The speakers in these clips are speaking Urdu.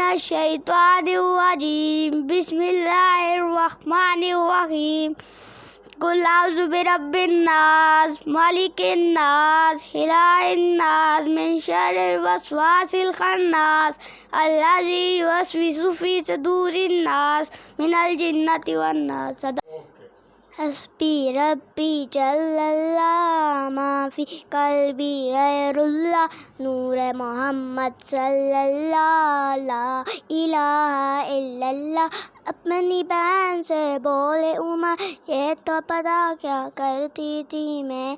الشیطان الرجیم بسم اللہ الرحمن الرحیم قل اعوذ برب الناس مالک الناس الہ الناس من شر الوسواس الخناس الذی یوسوس فی صدور الناس من الجنۃ والناس. حسبی ربی جل اللہ ما فی قلبی غیر اللہ نور محمد صلی اللہ لا الہ الا اللہ. اپنی بہن سے بولے عمر یہ تو پتا کیا کرتی تھی میں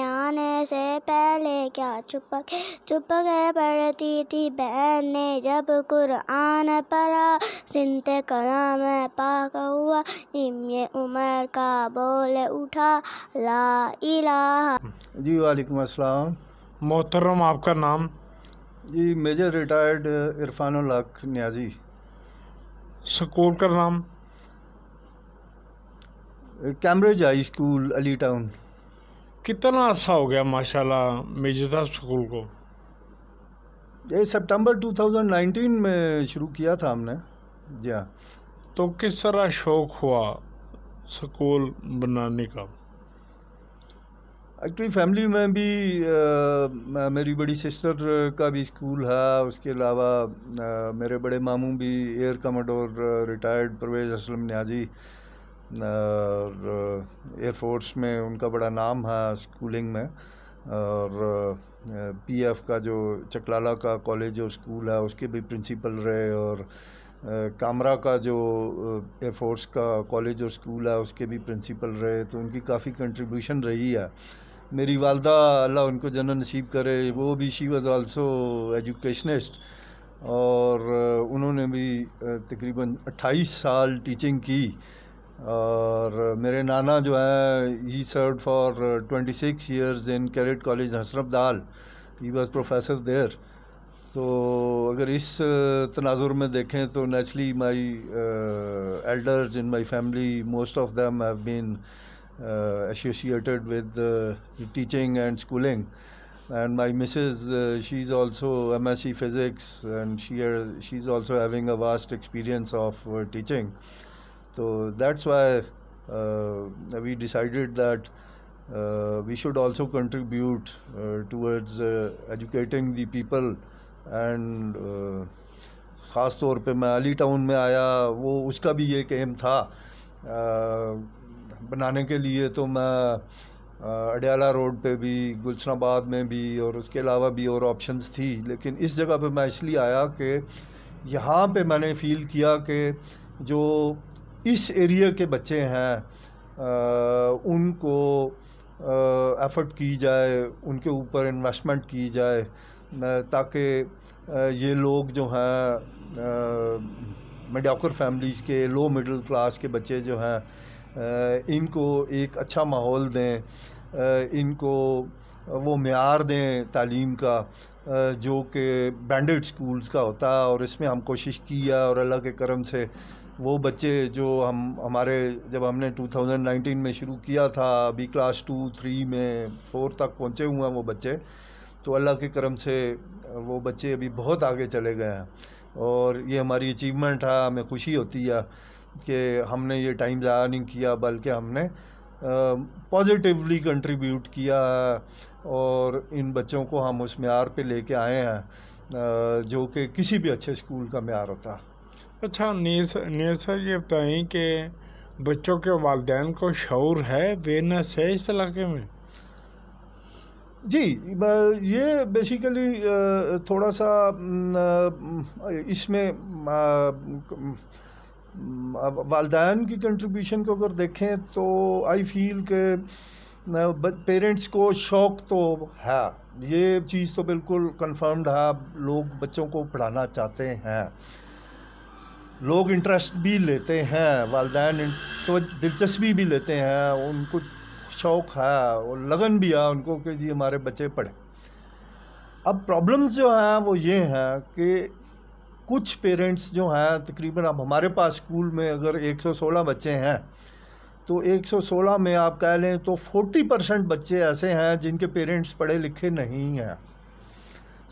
آنے سے پہلے کیا چھپ کے پڑھتی تھی. بہن نے جب قرآن پڑھا سنت کلام پاک ہوا یہ عمر کا بول اٹھا لا الہ. جی وعلیکم السلام. محترم آپ کا نام؟ جی میجر ریٹائرڈ عرفان الحق نیازی. سکول کا نام؟ کیمبرج ہائی اسکول علی ٹاؤن. کتنا عرصہ ہو گیا ماشاءاللہ میجر صاحب سکول کو؟ یہ سپٹمبر 2019 میں شروع کیا تھا ہم نے. جی ہاں. تو کس طرح شوق ہوا سکول بنانے کا؟ ایکچولی فیملی میں بھی میری بڑی سسٹر کا بھی اسکول ہے، اس کے علاوہ میرے بڑے ماموں بھی air commodore retired Pervez Aslam Niazi اور ایئر فورس میں ان کا بڑا نام ہے اسکولنگ میں، اور پی ایف کا جو چکلالہ کا کالج اور اسکول ہے اس کے بھی پرنسپل رہے، اور کامرا کا جو ایئر فورس کا کالج اور اسکول ہے اس کے بھی پرنسپل رہے. تو ان کی کافی کنٹریبیوشن رہی ہے. میری والدہ اللہ ان کو جنت نصیب کرے، وہ بھی شی واز آلسو ایجوکیشنسٹ، اور انہوں نے بھی تقریباً 28 سال ٹیچنگ کی. اور میرے نانا جو ہے he served for 26 years in cadet college Hasan Abdal, he was professor دیر. تو اگر اس تناظر میں دیکھیں تو naturally my elders in my family most of them have been associated with teaching and schooling. And my missus, she's also MSc physics, and she's also having a vast experience of teaching. So that's why we decided that we should also contribute towards educating the people. And خاص طور پہ میں علی ٹاؤن میں آیا، وہ اس کا بھی ایک ایم تھا بنانے کے لیے. تو میں اڈیالہ روڈ پہ بھی، گلشن آباد میں بھی، اور اس کے علاوہ بھی اور آپشنز تھی. لیکن اس جگہ پہ میں اس لیے آیا کہ یہاں پہ میں نے فیل کیا کہ جو اس ایریا کے بچے ہیں ان کو ایفرٹ کی جائے، ان کے اوپر انویسٹمنٹ کی جائے، تاکہ یہ لوگ جو ہیں میڈیوکر فیملیز کے، لو مڈل کلاس کے بچے جو ہیں ان کو ایک اچھا ماحول دیں، ان کو وہ معیار دیں تعلیم کا جو کہ بینڈڈ سکولز کا ہوتا ہے. اور اس میں ہم کوشش کی ہے، اور اللہ کے کرم سے وہ بچے جو ہمارے جب ہم نے 2019 میں شروع کیا تھا، ابھی کلاس 2 3 میں 4 تک پہنچے ہوئے ہیں وہ بچے. تو اللہ کے کرم سے وہ بچے ابھی بہت آگے چلے گئے ہیں، اور یہ ہماری اچیومنٹ ہے. ہمیں خوشی ہوتی ہے کہ ہم نے یہ ٹائم ضائع نہیں کیا، بلکہ ہم نے پازیٹیولی کنٹریبیوٹ کیا ہے، اور ان بچوں کو ہم اس معیار پہ لے کے آئے ہیں جو کہ کسی بھی اچھے اسکول کا معیار ہوتا. اچھا نیز سر یہ بتائیں کہ بچوں کے والدین کو شعور ہے، اویئرنیس ہے اس علاقے میں؟ جی یہ بیسیکلی تھوڑا سا اس میں والدین کی کنٹریبیوشن کو اگر دیکھیں تو آئی فیل کہ پیرنٹس کو شوق تو ہے، یہ چیز تو بالکل کنفرمڈ ہے. لوگ بچوں کو پڑھانا چاہتے ہیں، لوگ انٹرسٹ بھی لیتے ہیں، والدین تو دلچسپی بھی لیتے ہیں، ان کو شوق ہے اور لگن بھی ہے ان کو کہ جی ہمارے بچے پڑھیں. اب پرابلمز جو ہیں وہ یہ ہیں کہ کچھ پیرنٹس جو ہیں تقریباً اب ہمارے پاس اسکول میں اگر 116 بچے ہیں تو 116 میں آپ کہہ لیں تو 40% بچے ایسے ہیں جن کے پیرنٹس پڑھے لکھے نہیں ہیں.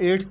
8th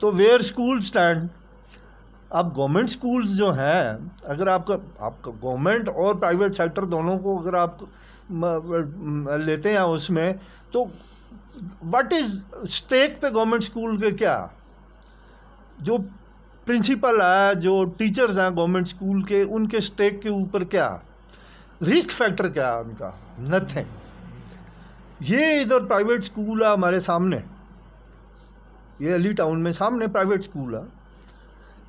تو ویئر اسکول اسٹینڈ. اب گورنمنٹ اسکولز جو ہیں, اگر آپ کا گورنمنٹ اور پرائیویٹ سیکٹر دونوں کو اگر آپ لیتے ہیں اس میں, تو واٹ از اسٹیک پہ گورنمنٹ اسکول کے کیا, جو پرنسپل ہے, جو ٹیچرز ہیں گورنمنٹ اسکول کے, ان کے اسٹیک کے اوپر کیا رسک فیکٹر کیا ہے ان کا؟ نتھنگ. یہ ادھر پرائیویٹ اسکول ہے ہمارے سامنے, یہ علی ٹاؤن میں سامنے پرائیویٹ اسکول ہے.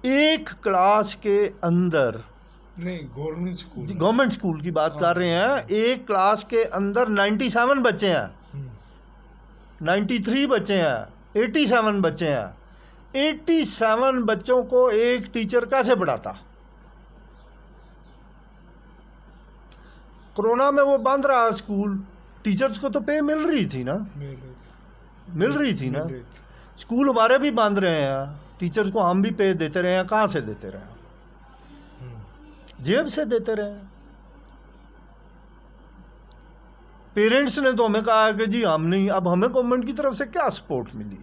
ایک کلاس کے اندر, نہیں گورنمنٹ اسکول کی بات کر رہے ہیں, ایک کلاس کے اندر 97 بچے ہیں, 93 بچے ہیں, 87 بچے ہیں. 87 بچوں کو ایک ٹیچر کیسے پڑھاتا؟ کرونا میں وہ بند رہا اسکول, ٹیچرز کو تو پے مل رہی تھی نا, مل رہی تھی نا. اسکول ہمارے بھی بند رہے ہیں, ٹیچرز کو ہم بھی پے دیتے رہے ہیں. کہاں سے دیتے رہے ہیں؟ جیب سے دیتے رہے ہیں. پیرنٹس نے تو ہمیں کہا کہ جی ہم نہیں. اب ہمیں گورنمنٹ کی طرف سے کیا سپورٹ ملی؟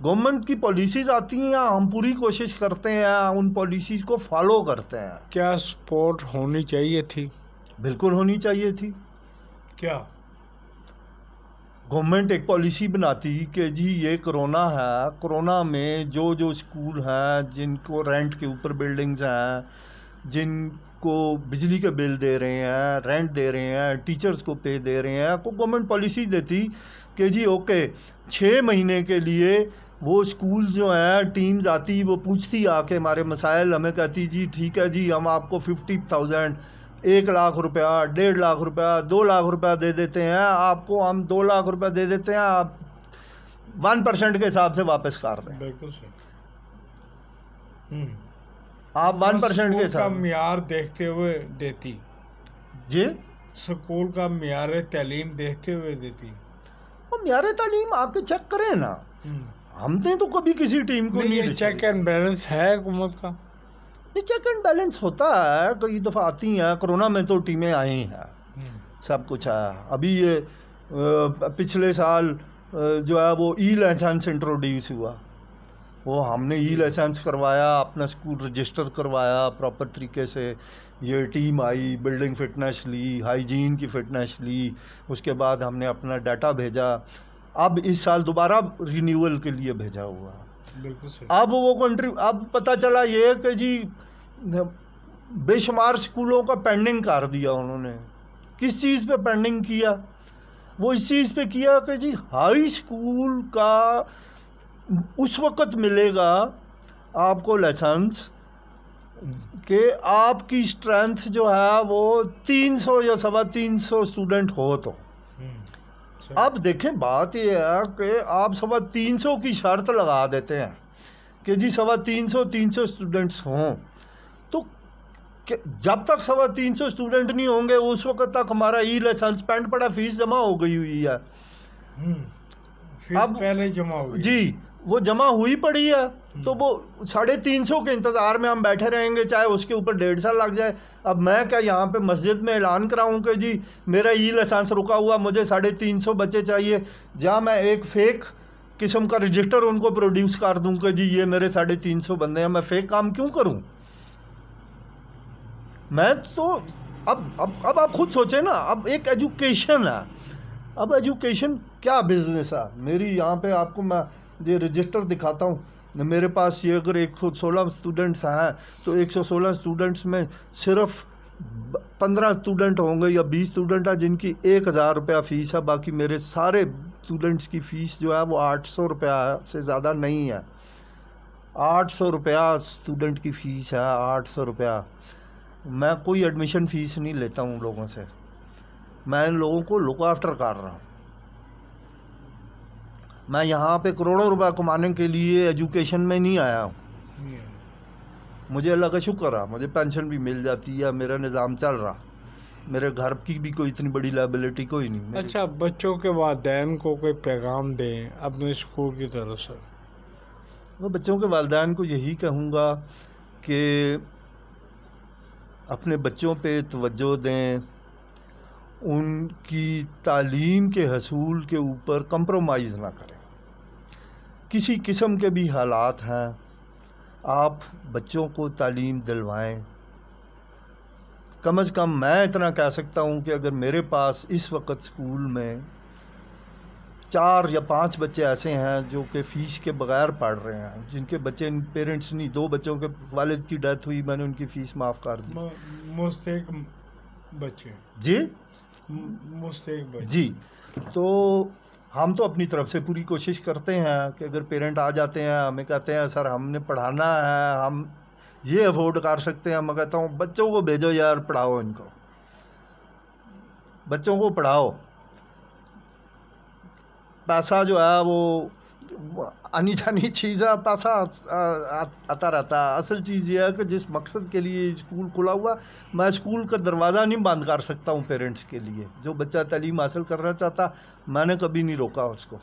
گورنمنٹ کی پالیسیز آتی ہیں, ہم پوری کوشش کرتے ہیں, ان پالیسیز کو فالو کرتے ہیں. کیا سپورٹ ہونی چاہیے تھی؟ بالکل ہونی چاہیے تھی. کیا گورنمنٹ ایک پالیسی بناتی کہ جی یہ کرونا ہے, کرونا میں جو اسکول ہیں جن کو رینٹ کے اوپر بلڈنگز ہیں, جن کو بجلی کے بل دے رہے ہیں, رینٹ دے رہے ہیں, ٹیچرز کو پے دے رہے ہیں, کو گورنمنٹ پالیسی دیتی کہ جی اوکے 6 مہینے کے لیے وہ اسکول جو ہیں ٹیمز آتی, وہ پوچھتی آ کے ہمارے مسائل, ہمیں کہتی جی ٹھیک ہے جی ہم آپ کو 50,000 1 لاکھ روپیہ, 1.5 لاکھ روپیہ, 2 لاکھ روپیہ دے دیتے ہیں آپ کو, ہم 2 لاکھ روپیہ دے دیتے ہیں, آپ 1% کے حساب سے واپس کر دیں. بالکل صحیح. آپ 1% کے حساب معیار دیکھتے ہوئے دیتی, جی سکول کا معیار تعلیم دیکھتے ہوئے دیتی. وہ معیار تعلیم آپ کے چیک کریں نا, ہم نے تو کبھی کسی ٹیم کو نہیں. چیک اینڈ بیلنس ہے حکومت کا. چیک اینڈ بیلنس ہوتا ہے, کئی دفعہ آتی ہیں. کرونا میں تو ٹیمیں آئی ہیں, سب کچھ ہے. ابھی یہ پچھلے سال جو ہے وہ ای لائسنس انٹروڈیوس ہوا, وہ ہم نے ای لائسنس کروایا, اپنا اسکول رجسٹر کروایا پراپر طریقے سے. یہ ٹیم آئی, بلڈنگ فٹنس لی, ہائیجین کی فٹنس لی, اس کے بعد ہم نے اپنا ڈیٹا بھیجا. اب اس سال دوبارہ رینیول کے لیے بھیجا ہوا. اب وہ اب پتہ چلا یہ کہ جی بے شمار اسکولوں کا پینڈنگ کر دیا انہوں نے. کس چیز پہ پینڈنگ کیا؟ وہ اس چیز پہ کیا کہ جی ہائی اسکول کا اس وقت ملے گا آپ کو لائسنس کہ آپ کی اسٹرینتھ جو ہے وہ 300 یا 350 اسٹوڈنٹ ہو. تو اب دیکھیں بات یہ ہے کہ آپ 350 کی شرط لگا دیتے ہیں کہ جی 350 اسٹوڈنٹس ہوں, تو جب تک 350 اسٹوڈنٹ نہیں ہوں گے اس وقت تک ہمارا ای لائسنس پینڈ پڑا, فیس جمع ہو گئی ہوئی ہے. اب پہلے جمع ہوئی, جی وہ جمع ہوئی پڑی ہے, تو وہ 350 کے انتظار میں ہم بیٹھے رہیں گے, چاہے اس کے اوپر 1.5 سال لگ جائے. اب میں کیا یہاں پہ مسجد میں اعلان کراؤں کہ جی میرا ای لائسنس رکا ہوا, مجھے 350 بچے چاہیے, جہاں میں ایک فیک قسم کا رجسٹر ان کو پروڈیوس کر دوں کہ جی یہ میرے 350 بندے ہیں. میں فیک کام کیوں کروں؟ میں تو اب آپ خود سوچیں نا. اب ایک ایجوکیشن ہے, اب ایجوکیشن کیا بزنس ہے. میری یہاں پہ آپ کو میں یہ رجسٹر دکھاتا ہوں, میرے پاس یہ اگر 116 اسٹوڈنٹس ہیں تو 116 اسٹوڈنٹس میں صرف 15 اسٹوڈنٹ ہوں گے یا 20 اسٹوڈنٹ ہیں جن کی 1,000 روپیہ فیس ہے. باقی میرے سارے اسٹوڈنٹس کی فیس جو ہے وہ 800 روپیہ سے زیادہ نہیں ہے. 800 روپیہ اسٹوڈنٹ کی فیس ہے, 800 روپیہ. میں کوئی ایڈمیشن فیس نہیں لیتا ہوں لوگوں سے, میں ان لوگوں کو لک آفٹر کر رہا ہوں. میں یہاں پہ کروڑوں روپے کمانے کے لیے ایجوکیشن میں نہیں آیا ہوں. مجھے اللہ کا شکر ہے, مجھے پینشن بھی مل جاتی ہے, میرا نظام چل رہا, میرے گھر کی بھی کوئی اتنی بڑی لائبلٹی کوئی نہیں. اچھا, بچوں کے والدین کو کوئی پیغام دیں اپنے اسکول کی طرف سے؟ میں بچوں کے والدین کو یہی کہوں گا کہ اپنے بچوں پہ توجہ دیں, ان کی تعلیم کے حصول کے اوپر کمپرومائز نہ کریں. کسی قسم کے بھی حالات ہیں آپ بچوں کو تعلیم دلوائیں. کم از کم میں اتنا کہہ سکتا ہوں کہ اگر میرے پاس اس وقت اسکول میں 4 یا 5 بچے ایسے ہیں جو کہ فیس کے بغیر پڑھ رہے ہیں, جن کے بچے پیرنٹس نہیں, 2 بچوں کے والد کی ڈیتھ ہوئی, میں نے ان کی فیس معاف کر دی. مستحق بچے جی مستحق بچے جی. تو ہم تو اپنی طرف سے پوری کوشش کرتے ہیں کہ اگر پیرنٹ آ جاتے ہیں ہمیں کہتے ہیں سر ہم نے پڑھانا ہے, ہم یہ افورڈ کر سکتے ہیں, میں کہتا ہوں بچوں کو بھیجو یار, پڑھاؤ ان کو, بچوں کو پڑھاؤ. پیسہ جو ہے وہ آنی جانی چیز ہے, پیسہ آتا رہتا ہے. اصل چیز یہ ہے کہ جس مقصد کے لیے اسکول کھلا ہوا, میں اسکول کا دروازہ نہیں بند کر سکتا ہوں پیرنٹس کے لیے. جو بچہ تعلیم حاصل کرنا چاہتا میں نے کبھی نہیں روکا اس کو.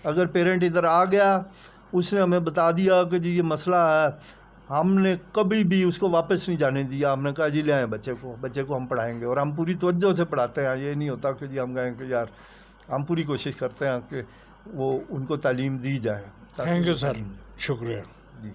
اگر پیرنٹ ادھر آ گیا, اس نے ہمیں بتا دیا کہ جی یہ مسئلہ ہے, ہم نے کبھی بھی اس کو واپس نہیں جانے دیا. ہم نے کہا جی لے آئیں بچے کو ہم پڑھائیں گے, اور ہم پوری توجہ سے پڑھاتے ہیں. یہ نہیں ہوتا کہ جی ہم کہیں کہ یار, ہم پوری کوشش کرتے ہیں کہ وہ ان کو تعلیم دی جائے. تھینک یو سر, شکریہ. جی.